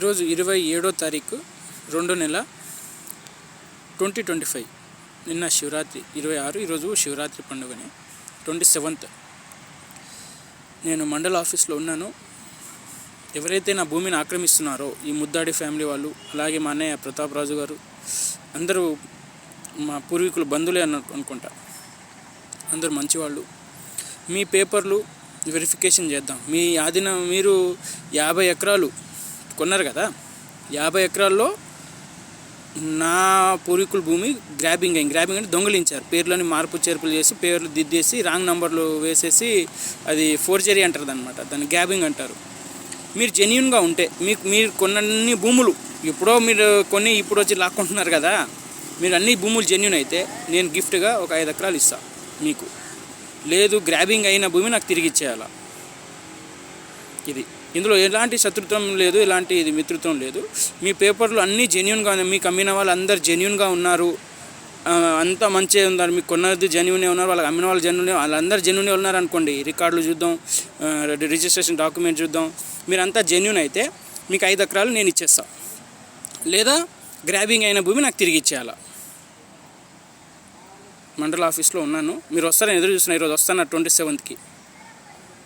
ఈరోజు 27వ తారీఖు 2వ నెల 2025. నిన్న శివరాత్రి 26, ఈరోజు శివరాత్రి పండుగనే 27th. నేను మండల ఆఫీస్లో ఉన్నాను. ఎవరైతే నా భూమిని ఆక్రమిస్తున్నారో ఈ ముద్దాడి ఫ్యామిలీ వాళ్ళు, అలాగే మా అన్నయ్య ప్రతాప్ రాజు గారు, అందరూ మా పూర్వీకులు బంధువులే అనుకుంటా. అందరూ మంచివాళ్ళు. మీ పేపర్లు వెరిఫికేషన్ చేద్దాం. మీ ఆధీనం మీరు 50 ఎకరాలు కొన్నారు కదా, 50 ఎకరాల్లో నా పూర్వీకుల భూమి గ్రాబింగ్ అంటే దొంగిలించారు. పేర్లని మార్పు చేర్పులు చేసి, పేర్లు దిద్దేసి, రాంగ్ నంబర్లు వేసేసి, అది ఫోర్జరీ అంటారు అనమాట. దాన్ని గ్రాబింగ్ అంటారు. మీరు జెన్యూన్గా ఉంటే, మీరు కొన్నీ భూములు ఎప్పుడో మీరు కొన్ని ఇప్పుడు వచ్చి లాక్కుంటున్నారు కదా, మీరు అన్ని భూములు జెన్యూన్ అయితే నేను గిఫ్ట్గా ఒక 5 ఎకరాలు ఇస్తాను మీకు. లేదు, గ్రాబింగ్ అయిన భూమి నాకు తిరిగి ఇచ్చేయాల. ఇందులో ఎలాంటి శత్రుత్వం లేదు, ఎలాంటి మిత్రుత్వం లేదు. మీ పేపర్లు అన్నీ జెన్యూన్గా ఉన్నాయి. మీకు అమ్మిన వాళ్ళు అందరు జెన్యూన్గా ఉన్నారు, అంతా మంచిగా ఉన్నారు. మీకు కొన్నది జెన్యూనే ఉన్నారు, వాళ్ళకి అమ్మిన వాళ్ళు జెన్యూనే, వాళ్ళందరూ జెన్యూనే ఉన్నారు అనుకోండి. రికార్డులు చూద్దాం, రిజిస్ట్రేషన్ డాక్యుమెంట్ చూద్దాం. మీరంతా జెన్యూన్ అయితే మీకు 5 ఎకరాలు నేను ఇచ్చేస్తాను. లేదా గ్రాబింగ్ అయిన భూమి నాకు తిరిగి ఇచ్చేయాల. మండల ఆఫీస్లో ఉన్నాను. మీరు వస్తారని ఎదురు చూస్తున్నా. ఈరోజు వస్తాను 27th.